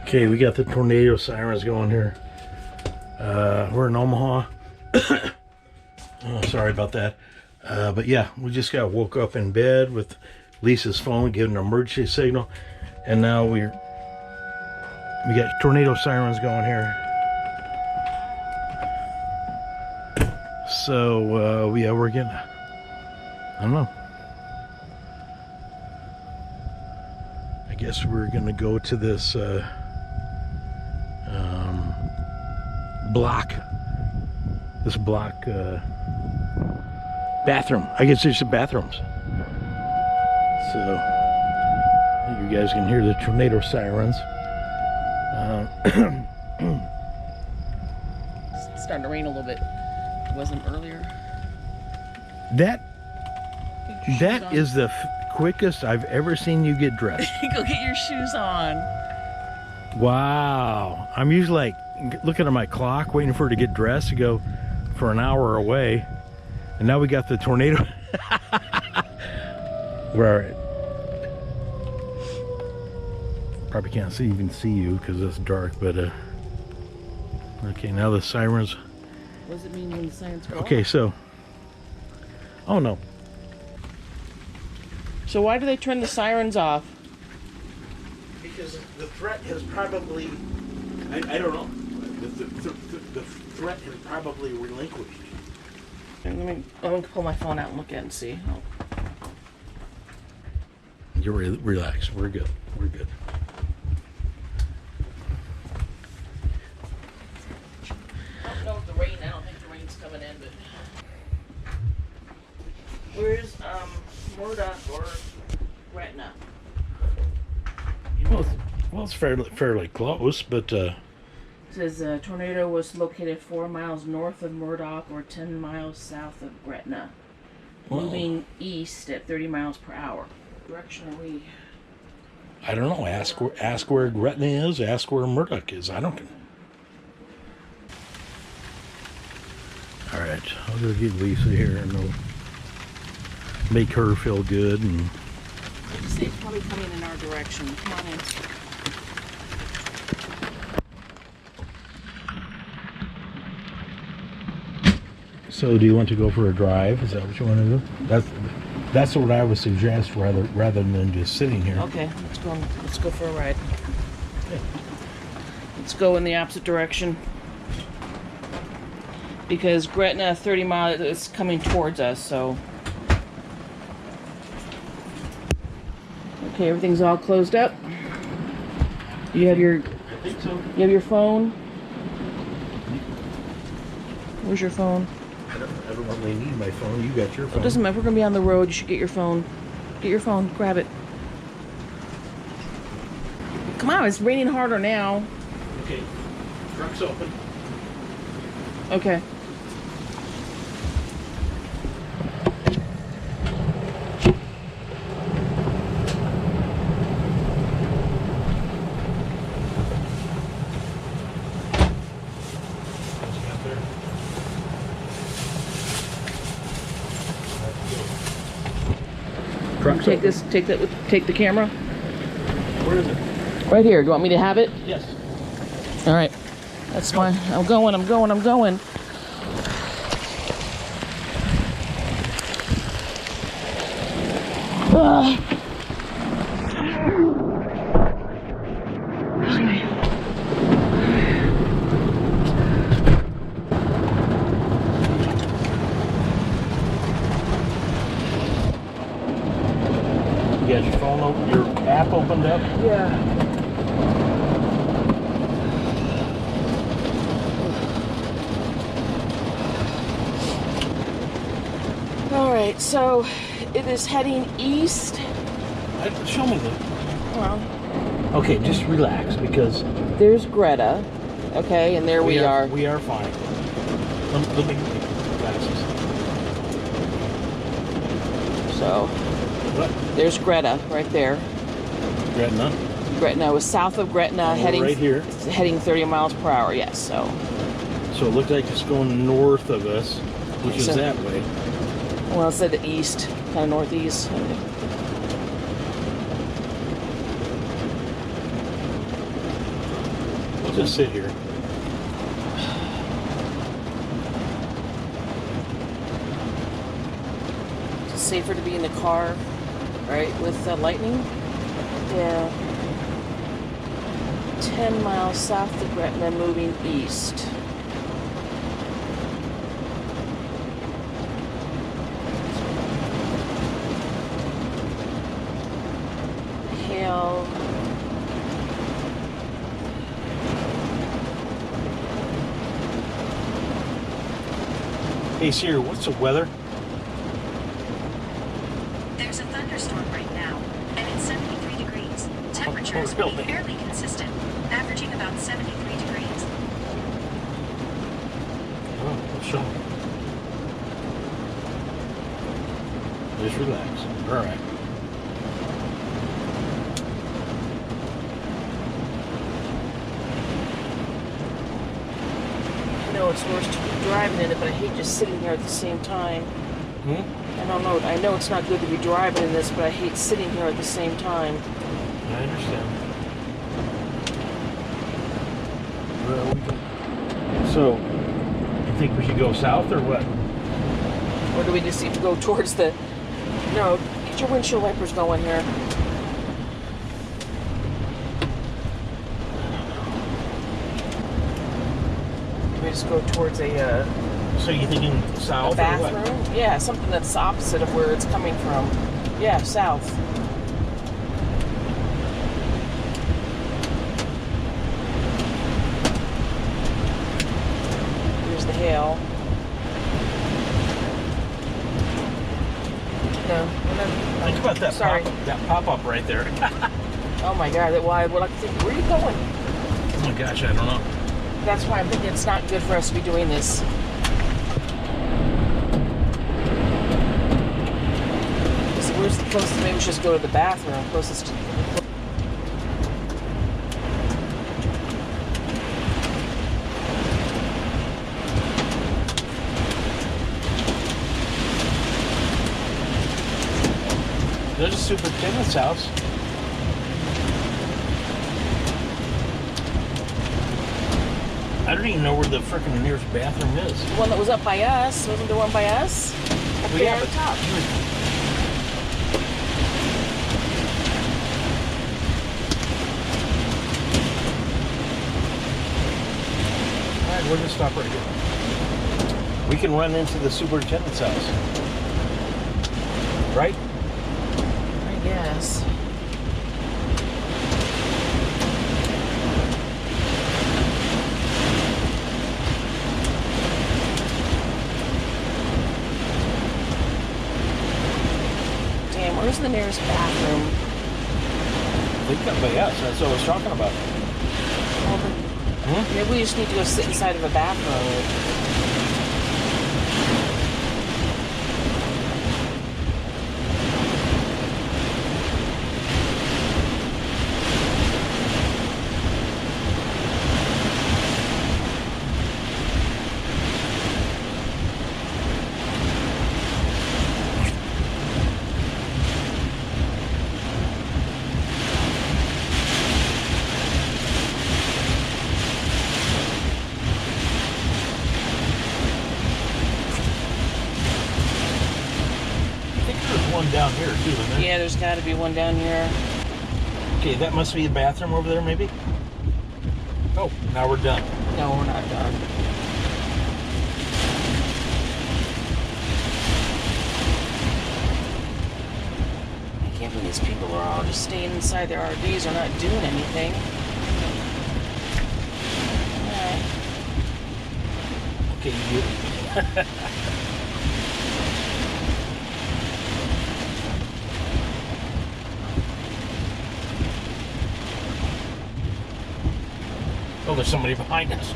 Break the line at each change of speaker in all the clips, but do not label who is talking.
Okay, we got the tornado sirens going here. We're in Omaha. Oh, sorry about that. But yeah, we just got woke up in bed with Lisa's phone giving an emergency signal. And now we got tornado sirens going here. So, yeah, we're getting, I don't know. I guess we're going to go to this block bathroom. I guess there's some bathrooms. So you guys can hear the tornado sirens.
It's starting to rain a little bit. It wasn't earlier.
That is the quickest I've ever seen you get dressed.
Go get your shoes on.
Wow. I'm usually like looking at my clock, waiting for her to get dressed to go for an hour away. And now we got the tornado. Where probably can't even see you because it's dark, but okay, now the sirens.
What does it mean when the sirens go
Okay,
off?
so oh no.
So why do they turn the sirens off?
Because the threat has probably, I don't know, the threat has probably relinquished.
Let me pull my phone out and look at it and see. Oh.
You're relaxed. We're good. We're good.
I don't know if the rain. I don't think the rain's coming in, but where's Murdoch or Gretna?
Well, it's fairly close, but
It says a tornado was located 4 miles north of Murdoch or 10 miles south of Gretna, moving east at 30 miles per hour. Direction are we?
I don't know. Ask where Gretna is. Ask where Murdoch is. I don't know. All right, I'll go get Lisa here and we'll make her feel good. And
I'd say it's probably coming in our direction. Come on in.
so, do you want to go for a drive? Is that what you want to do? That's what I would suggest, rather than just sitting here.
Okay, let's go for a ride. Let's go in the opposite direction. Because Gretna 30 miles is coming towards us, so. Okay, everything's all closed up. You have your
I think so.
you have your phone? Where's your phone?
I don't really need my phone. You got your phone.
It doesn't matter. If we're gonna be on the road, you should get your phone. Get your phone. Grab it. Come on, it's raining harder now.
Okay. Truck's open.
Okay.
Truck's
Take
open.
this. Take the camera.
Where is it?
Right here. Do you want me to have it?
Yes.
All right. That's fine. I'm going. Ah.
You got your phone open, your app opened up?
Yeah. All right, so it is heading east.
Show me that.
Well,
Okay, just relax because
there's Greta, okay, and there we are.
We are fine. Let me get the glasses.
So
What?
there's Greta right there.
Gretna.
Gretna was south of Gretna,
We're
heading
right here.
heading 30 miles per hour. Yes, so
So it looked like it's going north of us, which is
So-
that way.
well, it said the east, kind of northeast.
I'll just sit here.
It's safer to be in the car, right, with lightning. Yeah. 10 miles south of Gretna, moving east. Hail.
Hey Siri, what's the weather?
There's a thunderstorm right now, and it's 73 degrees. Temperatures will be
really?
fairly consistent, averaging about 73 degrees.
Oh, show me. Just relax. All right.
I know it's worse to be driving in it, but I hate just sitting here at the same time. I don't know. I know it's not good to be driving in this, but I hate sitting here at the same time.
I understand. Well, we can... So, you think we should go south or what?
Or do we just need to go towards the... No, get your windshield wipers going here. Do we just go towards a
So you thinking south or
bathroom?
what?
Yeah, something that's opposite of where it's coming from. Yeah, south. Here's the hail. No,
Think about that
Sorry.
that pop-up right there.
Oh my God! Why? Well, I think, where are you going?
Oh my gosh, I don't know.
That's why I'm thinking it's not good for us to be doing this. So where's the closest? Maybe we should just go to the bathroom closest to.
There's a superintendent's house. I don't even know where the freaking nearest bathroom is.
The one that was up by us. Wasn't the one by us? Up
Well,
there
yeah,
at
but
the top.
All right, we're gonna stop right here. We can run into the superintendent's house, right?
I guess. Damn, where's the nearest bathroom?
They come by us. That's what I was talking about.
Well, maybe we just need to go sit inside of a bathroom.
I think there's one down here too, isn't there?
Yeah, there's got to be one down here.
Okay, that must be a bathroom over there, maybe. Oh, now we're done.
No, we're not done. I can't believe these people are all just staying inside their RVs or not doing anything. Alright.
Okay, you. Oh, there's somebody behind us.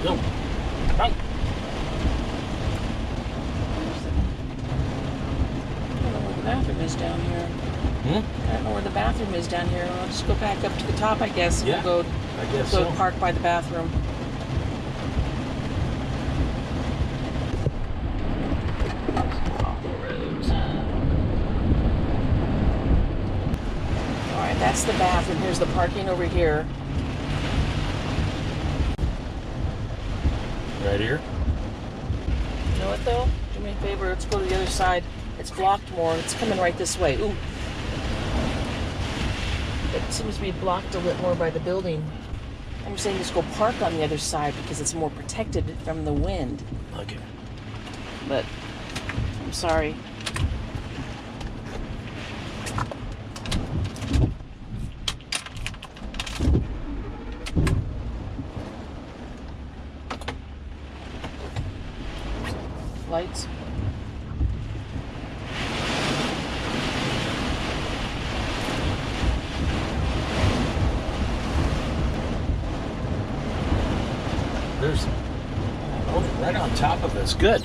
Go. Right.
I don't know where the bathroom is down here. I don't know where the bathroom is down here. I'll just go back up to the top, I guess.
Yeah,
We'll go,
I guess
go
so.
park by the bathroom. Alright, that's the bathroom. Here's the parking over here.
Right here.
You know what though? Do me a favor, let's go to the other side. It's blocked more. It's coming right this way. Ooh. It seems to be blocked a bit more by the building. I'm saying just go park on the other side because it's more protected from the wind.
Okay.
But I'm sorry. Lights.
There's right on top of us. Good.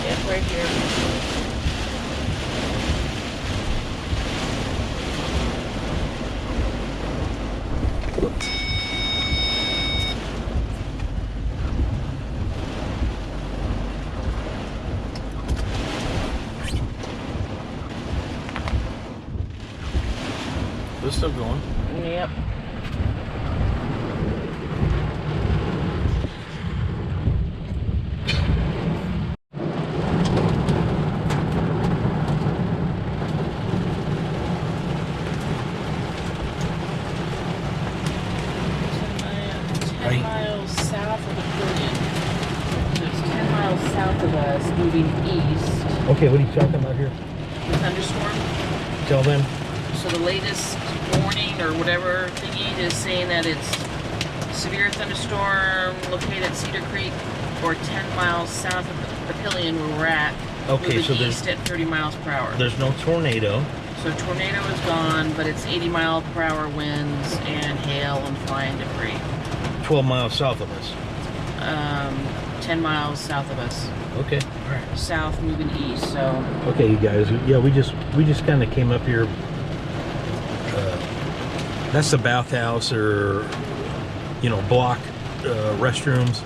Yeah, right here.
We're still going.
Yep.
Right.
10 miles south of the pavilion. So it's 10 miles south of us, moving east.
Okay, what are you talking about here?
The thunderstorm.
Tell them.
So the latest warning or whatever thingy is saying that it's severe thunderstorm located at Cedar Creek or 10 miles south of the pavilion where we're at.
Okay,
moving
so there's
east at 30 miles per hour.
there's no tornado.
So tornado is gone, but it's 80 mile per hour winds and hail and flying debris.
12 miles south of us.
10 miles south of us.
Okay. All right.
South moving east, so
Okay, you guys. Yeah, we just kind of came up here. That's the bathhouse, or block restrooms.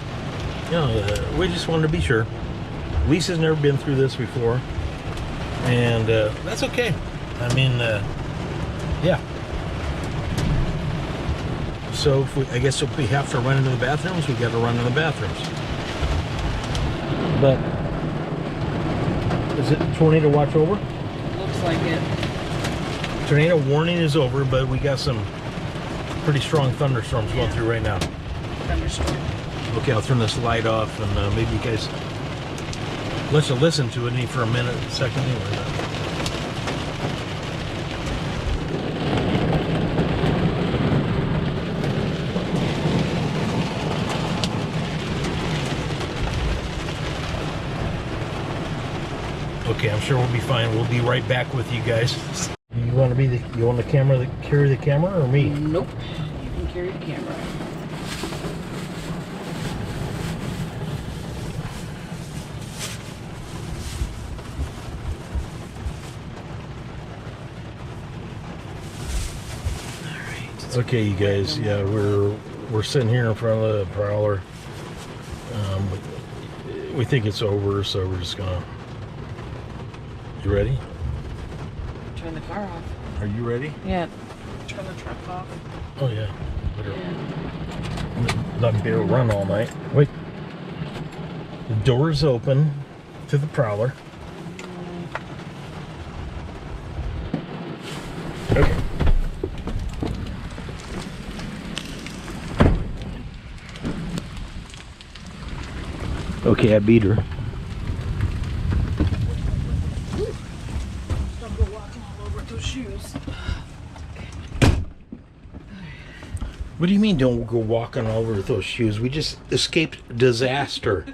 We just wanted to be sure. Lisa's never been through this before, and that's okay. I mean, yeah. So I guess if we have to run into the bathrooms, we got to run in the bathrooms. But is it tornado watch over?
looks like it.
Tornado warning is over, but we got some pretty strong thunderstorms going through right now.
Thunderstorm.
Okay, I'll turn this light off, and maybe you guys let you listen to it for a minute, a second anyway. Okay, I'm sure we'll be fine. We'll be right back with you guys. You want the camera to carry the camera, or me?
Nope. You can carry the camera.
Okay, you guys. Yeah, we're sitting here in front of the Prowler. We think it's over, so we're just gonna. You ready?
Turn the car off.
Are you ready?
Yeah. Turn the truck off.
Oh yeah. Better
Yeah.
let me be able to run all night. Wait. The door's open to the Prowler. Okay. Okay, I beat her.
Don't go walking all over with those shoes.
What do you mean don't go walking all over with those shoes? We just escaped disaster.